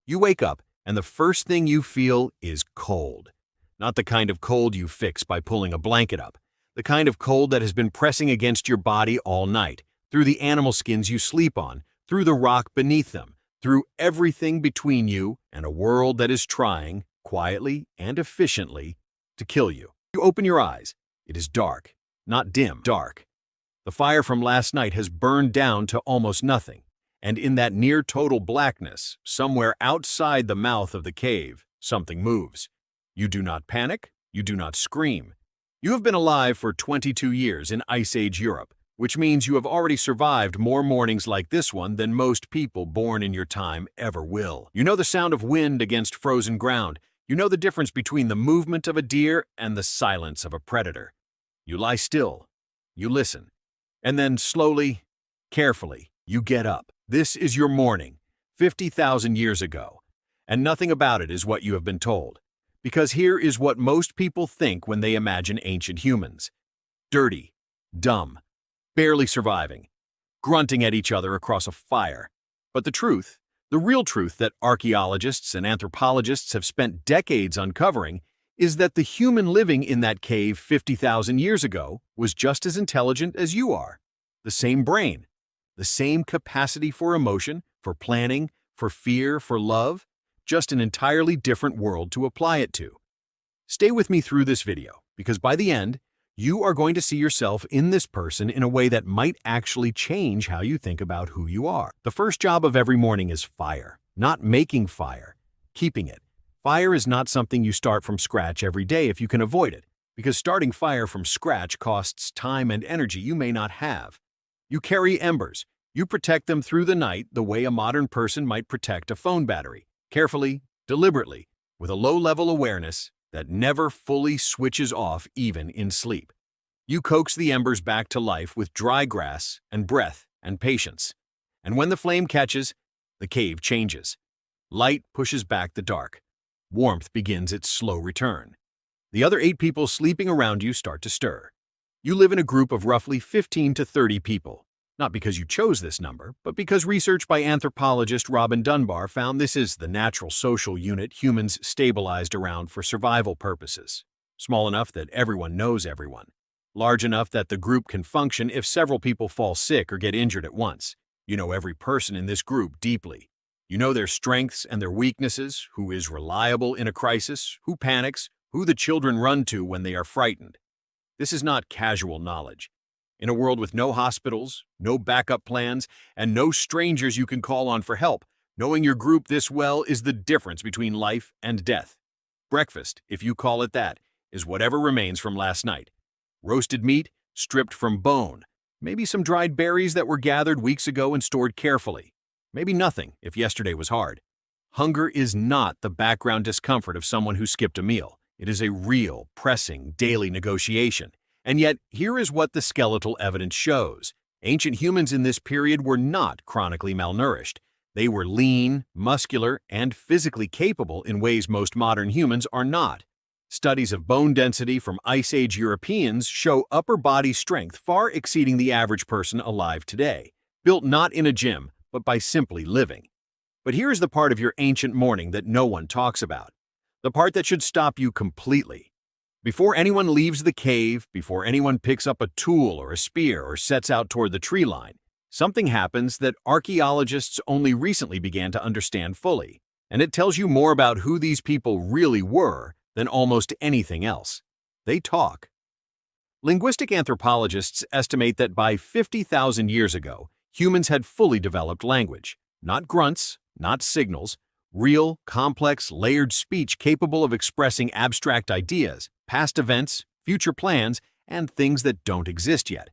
You wake up, and the first thing you feel is cold. Not the kind of cold you fix by pulling a blanket up. The kind of cold that has been pressing against your body all night, through the animal skins you sleep on, through the rock beneath them, through everything between you and a world that is trying, quietly and efficiently, to kill you. You open your eyes. It is dark. Not dim, dark. The fire from last night has burned down to almost nothing. And in that near-total blackness, somewhere outside the mouth of the cave, something moves. You do not panic. You do not scream. You have been alive for 22 years in Ice Age Europe, which means you have already survived more mornings like this one than most people born in your time ever will. You know the sound of wind against frozen ground. You know the difference between the movement of a deer and the silence of a predator. You lie still. You listen. And then slowly, carefully, you get up. This is your morning, 50,000 years ago. And nothing about it is what you have been told. Because here is what most people think when they imagine ancient humans. Dirty, dumb, barely surviving, grunting at each other across a fire. But the truth, the real truth that archaeologists and anthropologists have spent decades uncovering, is that the human living in that cave 50,000 years ago was just as intelligent as you are. The same brain, the same capacity for emotion, for planning, for fear, for love, just an entirely different world to apply it to. Stay with me through this video, because by the end, you are going to see yourself in this person in a way that might actually change how you think about who you are. The first job of every morning is fire, not making fire, keeping it. Fire is not something you start from scratch every day if you can avoid it, because starting fire from scratch costs time and energy you may not have. You carry embers. You protect them through the night the way a modern person might protect a phone battery, carefully, deliberately, with a low-level awareness that never fully switches off even in sleep. You coax the embers back to life with dry grass and breath and patience. And when the flame catches, the cave changes. Light pushes back the dark. Warmth begins its slow return. The other 8 people sleeping around you start to stir. You live in a group of roughly 15 to 30 people, not because you chose this number, but because research by anthropologist Robin Dunbar found this is the natural social unit humans stabilized around for survival purposes. Small enough that everyone knows everyone. Large enough that the group can function if several people fall sick or get injured at once. You know every person in this group deeply. You know their strengths and their weaknesses, who is reliable in a crisis, who panics, who the children run to when they are frightened. This is not casual knowledge. In a world with no hospitals, no backup plans, and no strangers you can call on for help, knowing your group this well is the difference between life and death. Breakfast, if you call it that, is whatever remains from last night. Roasted meat, stripped from bone. Maybe some dried berries that were gathered weeks ago and stored carefully. Maybe nothing, if yesterday was hard. Hunger is not the background discomfort of someone who skipped a meal. It is a real, pressing, daily negotiation. And yet, here is what the skeletal evidence shows. Ancient humans in this period were not chronically malnourished. They were lean, muscular, and physically capable in ways most modern humans are not. Studies of bone density from Ice Age Europeans show upper body strength far exceeding the average person alive today, built not in a gym, but by simply living. But here is the part of your ancient morning that no one talks about. The part that should stop you completely. Before anyone leaves the cave, before anyone picks up a tool or a spear or sets out toward the tree line, something happens that archaeologists only recently began to understand fully, and it tells you more about who these people really were than almost anything else. They talk. Linguistic anthropologists estimate that by 50,000 years ago, humans had fully developed language, not grunts, not signals, real, complex, layered speech capable of expressing abstract ideas, past events, future plans, and things that don't exist yet.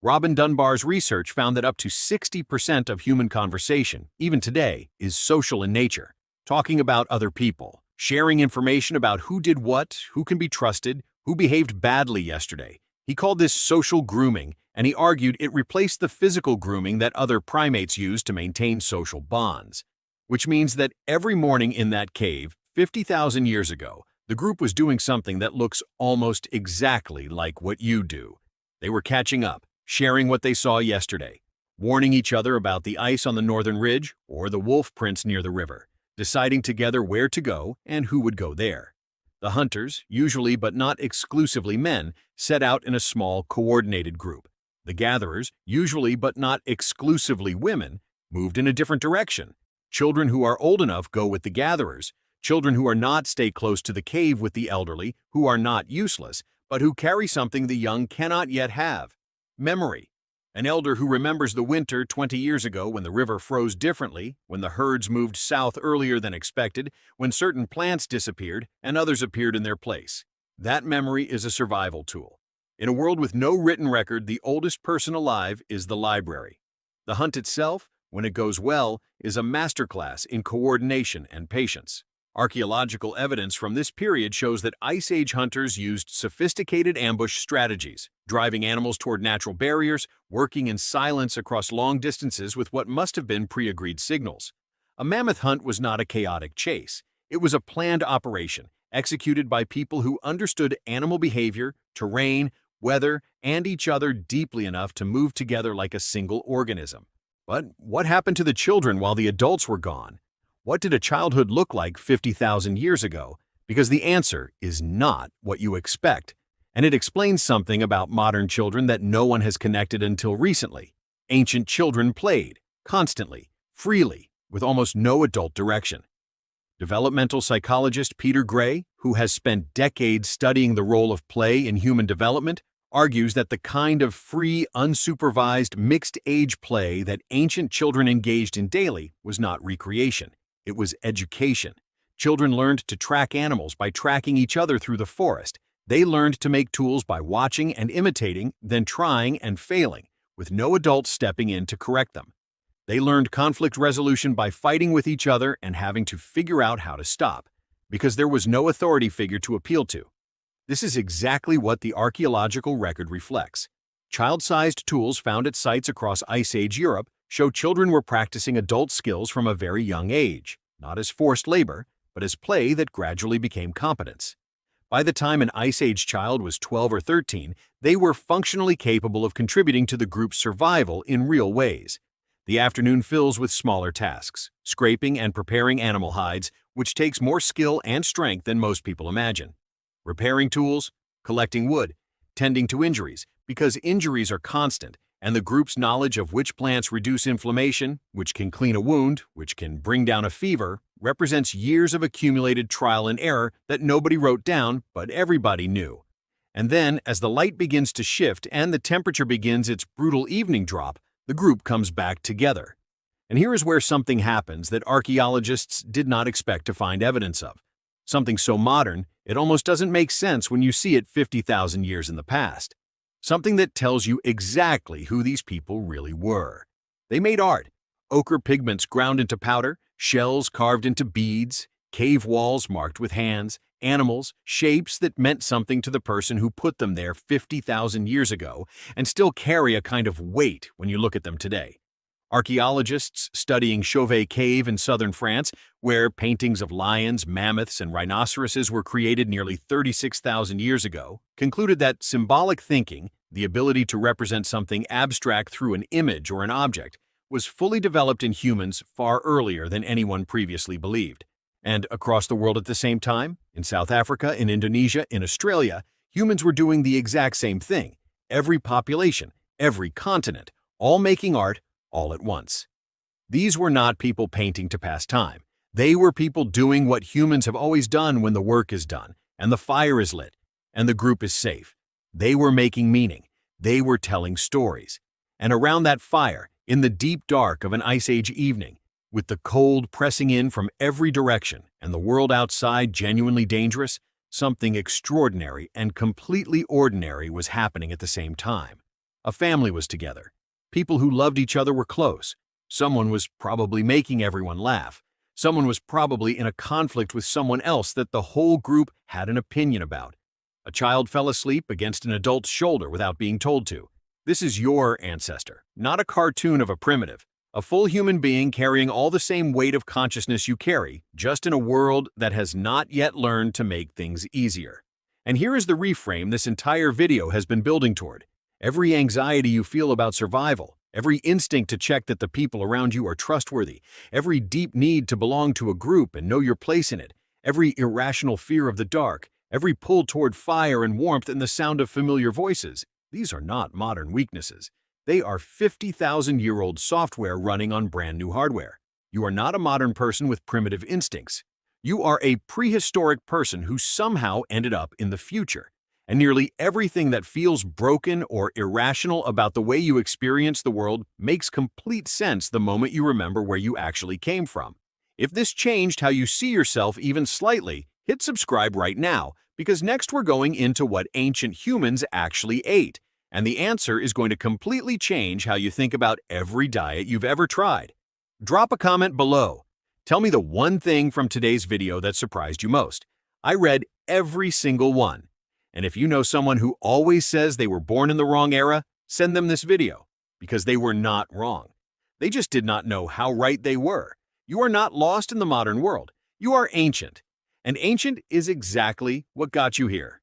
Robin Dunbar's research found that up to 60% of human conversation, even today, is social in nature, talking about other people, sharing information about who did what, who can be trusted, who behaved badly yesterday. He called this social grooming, and he argued it replaced the physical grooming that other primates use to maintain social bonds. Which means that every morning in that cave, 50,000 years ago, the group was doing something that looks almost exactly like what you do. They were catching up, sharing what they saw yesterday, warning each other about the ice on the northern ridge or the wolf prints near the river. deciding together where to go and who would go there. The hunters, usually but not exclusively men, set out in a small, coordinated group. The gatherers, usually but not exclusively women, moved in a different direction. Children who are old enough go with the gatherers. Children who are not stay close to the cave with the elderly, who are not useless, but who carry something the young cannot yet have: memory. An elder who remembers the winter 20 years ago when the river froze differently, when the herds moved south earlier than expected, when certain plants disappeared and others appeared in their place. That memory is a survival tool. In a world with no written record, the oldest person alive is the library. The hunt itself, when it goes well, is a masterclass in coordination and patience. Archaeological evidence from this period shows that Ice Age hunters used sophisticated ambush strategies, driving animals toward natural barriers, working in silence across long distances with what must have been pre-agreed signals. A mammoth hunt was not a chaotic chase. It was a planned operation, executed by people who understood animal behavior, terrain, weather, and each other deeply enough to move together like a single organism. But what happened to the children while the adults were gone? What did a childhood look like 50,000 years ago? Because the answer is not what you expect, and it explains something about modern children that no one has connected until recently. Ancient children played, constantly, freely, with almost no adult direction. Developmental psychologist Peter Gray, who has spent decades studying the role of play in human development, argues that the kind of free, unsupervised, mixed-age play that ancient children engaged in daily was not recreation. It was education. Children learned to track animals by tracking each other through the forest. They learned to make tools by watching and imitating, then trying and failing, with no adult stepping in to correct them. They learned conflict resolution by fighting with each other and having to figure out how to stop, because there was no authority figure to appeal to. This is exactly what the archaeological record reflects. Child-sized tools found at sites across Ice Age Europe show children were practicing adult skills from a very young age, not as forced labor, but as play that gradually became competence. By the time an Ice Age child was 12 or 13, they were functionally capable of contributing to the group's survival in real ways. The afternoon fills with smaller tasks, scraping and preparing animal hides, which takes more skill and strength than most people imagine. Repairing tools, collecting wood, tending to injuries, because injuries are constant, and the group's knowledge of which plants reduce inflammation, which can clean a wound, which can bring down a fever, represents years of accumulated trial and error that nobody wrote down, but everybody knew. And then, as the light begins to shift and the temperature begins its brutal evening drop, the group comes back together. And here is where something happens that archaeologists did not expect to find evidence of. Something so modern, it almost doesn't make sense when you see it 50,000 years in the past. Something that tells you exactly who these people really were. They made art, ochre pigments ground into powder, shells carved into beads, cave walls marked with hands, animals, shapes that meant something to the person who put them there 50,000 years ago and still carry a kind of weight when you look at them today. Archaeologists studying Chauvet Cave in southern France, where paintings of lions, mammoths, and rhinoceroses were created nearly 36,000 years ago, concluded that symbolic thinking, the ability to represent something abstract through an image or an object, was fully developed in humans far earlier than anyone previously believed. And across the world at the same time, in South Africa, in Indonesia, in Australia, humans were doing the exact same thing. Every population, every continent, all making art, all at once. These were not people painting to pass time. They were people doing what humans have always done when the work is done, and the fire is lit, and the group is safe. They were making meaning. They were telling stories. And around that fire, in the deep dark of an Ice Age evening, with the cold pressing in from every direction and the world outside genuinely dangerous, something extraordinary and completely ordinary was happening at the same time. A family was together. People who loved each other were close. Someone was probably making everyone laugh. Someone was probably in a conflict with someone else that the whole group had an opinion about. A child fell asleep against an adult's shoulder without being told to. This is your ancestor, not a cartoon of a primitive. A full human being carrying all the same weight of consciousness you carry, just in a world that has not yet learned to make things easier. And here is the reframe this entire video has been building toward. Every anxiety you feel about survival, Every instinct to check that the people around you are trustworthy, every deep need to belong to a group and know your place in it, every irrational fear of the dark, every pull toward fire and warmth and the sound of familiar voices. These are not modern weaknesses. They are 50,000-year-old software running on brand new hardware. You are not a modern person with primitive instincts. You are a prehistoric person who somehow ended up in the future. And nearly everything that feels broken or irrational about the way you experience the world makes complete sense the moment you remember where you actually came from. If this changed how you see yourself even slightly, hit subscribe right now, because next we're going into what ancient humans actually ate, and the answer is going to completely change how you think about every diet you've ever tried. Drop a comment below. Tell me the one thing from today's video that surprised you most. I read every single one. And if you know someone who always says they were born in the wrong era, send them this video, because they were not wrong. They just did not know how right they were. You are not lost in the modern world. You are ancient. And ancient is exactly what got you here.